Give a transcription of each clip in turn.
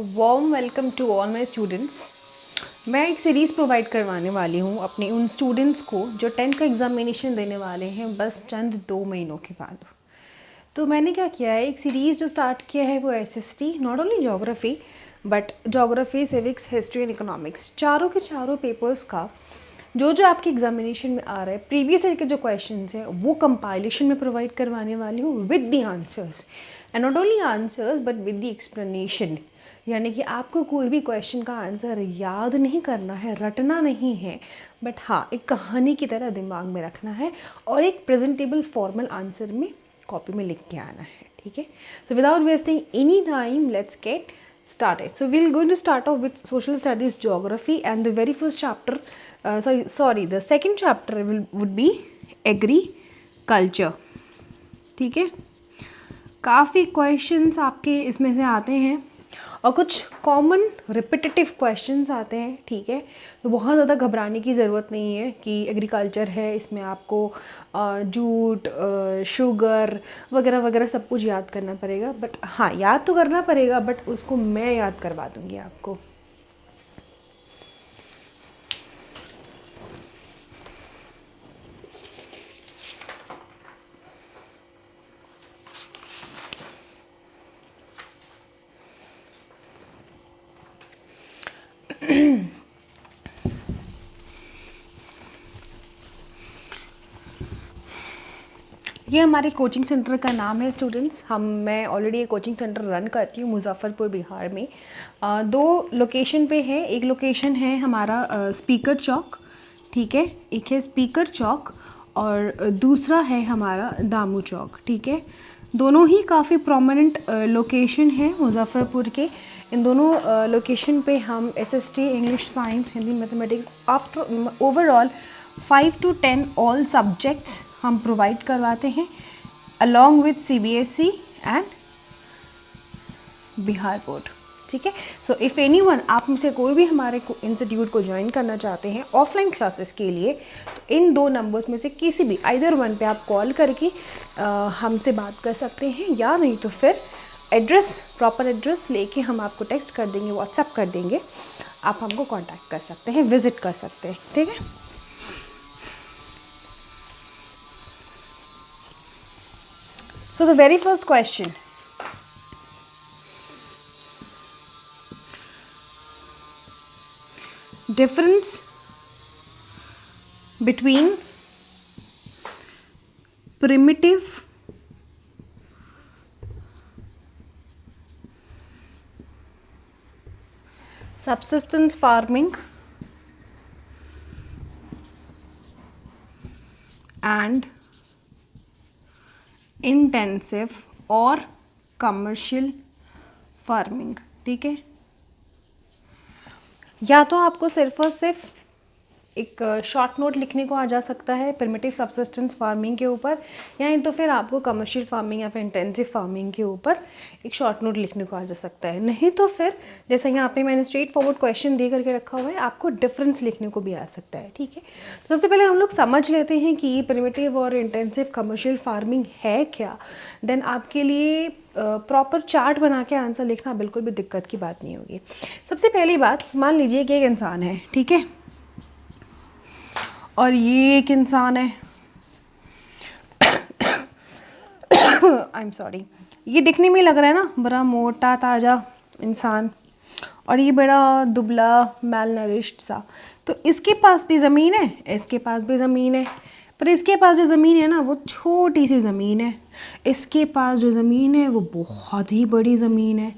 Warm welcome to all my students. मैं एक series provide करवाने वाली हूँ अपने उन स्टूडेंट्स को जो 10th का एग्ज़ामिनेशन देने वाले हैं बस चंद 2 महीनों के बाद। तो मैंने क्या किया है, एक सीरीज़ जो स्टार्ट किया है वो SST, not only geography but geography, civics, history and economics, चारों के चारों पेपर्स का जो जो आपके एग्जामिनेशन में आ रहा है, प्रीवियस ईयर के जो क्वेश्चंस हैं वो कंपाइलेशन में प्रोवाइड करवाने वाली हूँ with the answers, and not only answers but with the explanation. यानी कि आपको कोई भी क्वेश्चन का आंसर याद नहीं करना है, रटना नहीं है, बट हाँ एक कहानी की तरह दिमाग में रखना है और एक प्रेजेंटेबल फॉर्मल आंसर में कॉपी में लिख के आना है। ठीक है, so without wasting any time let's get started. So we're going to start off with social studies geography, and the very first chapter the second chapter would be agriculture. ठीक है, काफ़ी क्वेश्चंस आपके इसमें से आते हैं और कुछ कॉमन रिपीटेटिव क्वेश्चंस आते हैं। ठीक है, तो बहुत ज़्यादा घबराने की ज़रूरत नहीं है कि एग्रीकल्चर है, इसमें आपको जूट, शुगर वगैरह वगैरह सब कुछ याद करना पड़ेगा। बट हाँ, याद तो करना पड़ेगा, बट उसको मैं याद करवा दूँगी आपको। ये हमारे कोचिंग सेंटर का नाम है स्टूडेंट्स। मैं ऑलरेडी ये कोचिंग सेंटर रन करती हूँ मुजफ्फरपुर बिहार में। 2 लोकेशन पे है। एक लोकेशन है हमारा स्पीकर चौक, ठीक है, एक है स्पीकर चौक और दूसरा है हमारा दामू चौक। ठीक है, दोनों ही काफ़ी प्रोमिनेंट लोकेशन है मुजफ्फरपुर के। इन दोनों लोकेशन पे हम SST, English, science, Hindi, mathematics after overall 5 to 10 all subjects हम प्रोवाइड करवाते हैं along with CBSE and Bihar board. ठीक है, सो इफ़ एनीवन, आप में से कोई भी हमारे इंस्टीट्यूट को ज्वाइन करना चाहते हैं ऑफलाइन क्लासेस के लिए, तो इन 2 नंबर्स में से किसी भी आइदर वन पे आप कॉल करके हमसे बात कर सकते हैं, या नहीं तो फिर एड्रेस, प्रॉपर एड्रेस लेके हम आपको टेक्स्ट कर देंगे, व्हाट्सएप कर देंगे, आप हमको कांटेक्ट कर सकते हैं, विजिट कर सकते हैं। ठीक है, so the very first question, difference between primitive subsistence farming and intensive और कमर्शियल फार्मिंग। ठीक है, या तो आपको सिर्फ और सिर्फ एक शॉर्ट नोट लिखने को आ जा सकता है प्रिमिटिव सब्सिस्टेंस फार्मिंग के ऊपर, या नहीं तो फिर आपको कमर्शियल फार्मिंग या फिर इंटेंसिव फार्मिंग के ऊपर एक शॉर्ट नोट लिखने को आ जा सकता है। नहीं तो फिर जैसे यहाँ पे मैंने स्ट्रेट फॉरवर्ड क्वेश्चन दे करके रखा हुआ है, आपको डिफरेंस लिखने को भी आ सकता है। ठीक है, तो सबसे पहले हम लोग समझ लेते हैं कि प्रिमिटिव और इंटेंसिव कमर्शियल फार्मिंग है क्या। देन आपके लिए प्रॉपर चार्ट बना के आंसर लिखना बिल्कुल भी दिक्कत की बात नहीं होगी। सबसे पहली बात, मान लीजिए कि एक इंसान है, ठीक है, और ये एक इंसान है आई एम सॉरी, ये दिखने में लग रहा है ना बड़ा मोटा ताज़ा इंसान, और ये बड़ा दुबला मैल नरिश्ड सा। तो इसके पास भी ज़मीन है, इसके पास भी ज़मीन है, पर इसके पास जो ज़मीन है ना वो छोटी सी ज़मीन है, इसके पास जो ज़मीन है वो बहुत ही बड़ी ज़मीन है।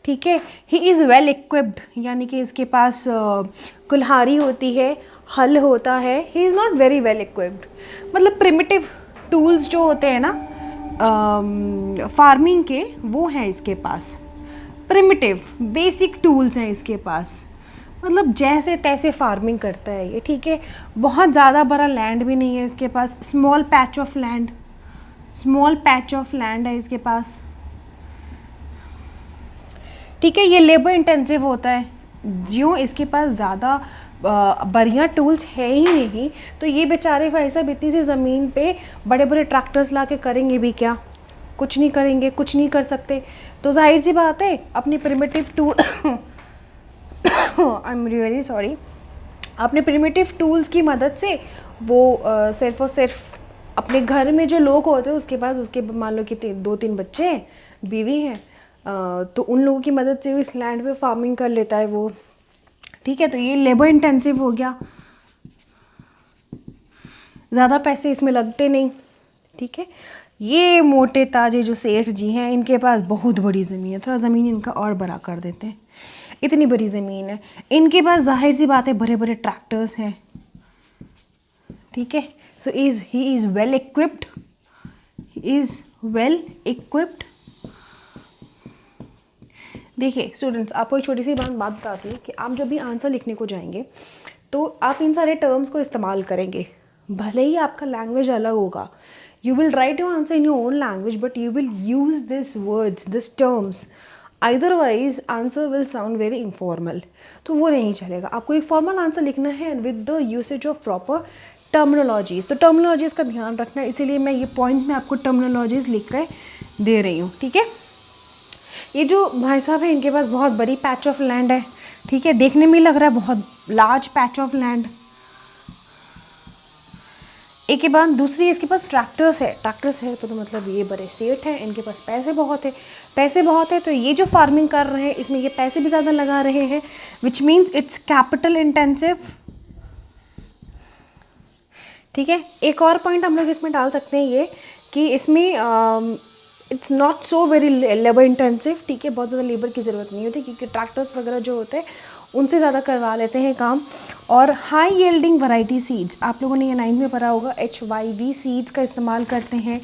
ठीक है, ही इज़ वेल इक्विप्ड, यानी कि इसके पास कुल्हाड़ी होती है, हल होता है। He is not very well equipped, मतलब प्रिमिटिव टूल्स जो होते हैं ना फार्मिंग के, वो हैं इसके पास। प्रिमिटिव बेसिक टूल्स हैं इसके पास, मतलब जैसे तैसे फार्मिंग करता है ये। ठीक है, बहुत ज़्यादा बड़ा लैंड भी नहीं है इसके पास, small patch of land, small patch of land है इसके पास। ठीक है, ये लेबर इंटेंसिव होता है, ज्यों इसके पास ज़्यादा बढ़िया टूल्स है ही नहीं, तो ये बेचारे भाई साहब इतनी सी ज़मीन पे बड़े बड़े ट्रैक्टर्स ला के करेंगे भी क्या? कुछ नहीं करेंगे, कुछ नहीं कर सकते। तो जाहिर सी बात है अपनी primitive tool I am really sorry, अपने प्रिमिटिव टूल्स की मदद से वो सिर्फ और सिर्फ अपने घर में जो लोग होते हैं उसके पास, उसके मान लो कि 2-3 बच्चे हैं, बीवी हैं, तो उन लोगों की मदद से इस लैंड पे फार्मिंग कर लेता है वो, ठीक है। तो ये लेबर इंटेंसिव हो गया, ज़्यादा पैसे इसमें लगते नहीं, ठीक है। ये मोटे ताजे जो सेठ जी हैं इनके पास बहुत बड़ी ज़मीन है, थोड़ा ज़मीन इनका और बड़ा कर देते हैं, इतनी बड़ी ज़मीन है इनके पास, जाहिर सी बात है बड़े बड़े ट्रैक्टर्स हैं, ठीक है। सो ही इज़ वेल इक्विप्ड, देखिए स्टूडेंट्स, आपको एक छोटी सी बात बताती हूँ कि आप जब भी आंसर लिखने को जाएंगे तो आप इन सारे टर्म्स को इस्तेमाल करेंगे, भले ही आपका लैंग्वेज अलग होगा, you will write your answer in your own language but you will use this words, this terms, otherwise answer will sound very informal, तो वो नहीं चलेगा। आपको एक फॉर्मल आंसर लिखना है with the usage of proper terminologies, तो terminologies का ध्यान रखना है, इसीलिए मैं ये पॉइंट्स में आपको टर्मिनोलॉजीज लिख कर दे रही हूँ, ठीक है। ये जो भाई साहब है इनके पास बहुत बड़ी पैच ऑफ लैंड है, ठीक है, देखने में लग रहा है बहुत लार्ज पैच ऑफ लैंड। एक के बाद दूसरी इसके पास ट्रैक्टर्स है तो मतलब ये बड़े सेठ हैं, इनके पास पैसे बहुत है, तो ये जो फार्मिंग कर रहे हैं इसमें ये पैसे भी ज़्यादा लगा रहे हैं, which means it's capital intensive, ठीक है। एक और पॉइंट हम लोग इसमें डाल सकते हैं ये कि इसमें it's not so very labour intensive, ठीक है, बहुत ज़्यादा लेबर की ज़रूरत नहीं होती क्योंकि ट्रैक्टर्स वगैरह जो होते हैं उनसे ज़्यादा करवा लेते हैं काम। और हाई यील्डिंग वैरायटी सीड्स, आप लोगों ने ये 9th में पढ़ा होगा, HYV सीड्स का इस्तेमाल करते हैं,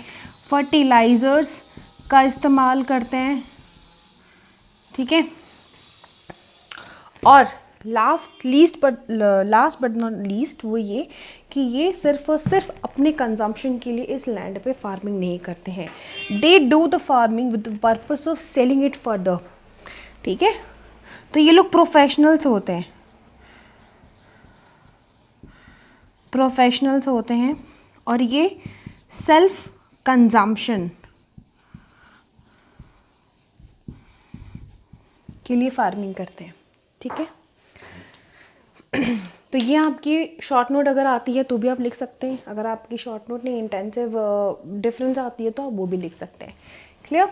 फर्टिलाइज़र्स का इस्तेमाल करते हैं, ठीक है। और लास्ट बट नॉट लीस्ट वो ये कि ये सिर्फ और सिर्फ अपने कंजम्पशन के लिए इस लैंड पे फार्मिंग नहीं करते हैं, they do the farming with the purpose of selling it further, ठीक है। तो ये लोग प्रोफेशनल्स होते हैं और ये सेल्फ कंजम्पशन के लिए फार्मिंग करते हैं, ठीक है। तो ये आपकी शॉर्ट नोट अगर आती है तो भी आप लिख सकते हैं, अगर आपकी शॉर्ट नोट नहीं इंटेंसिव डिफरेंस आती है तो आप वो भी लिख सकते हैं, क्लियर।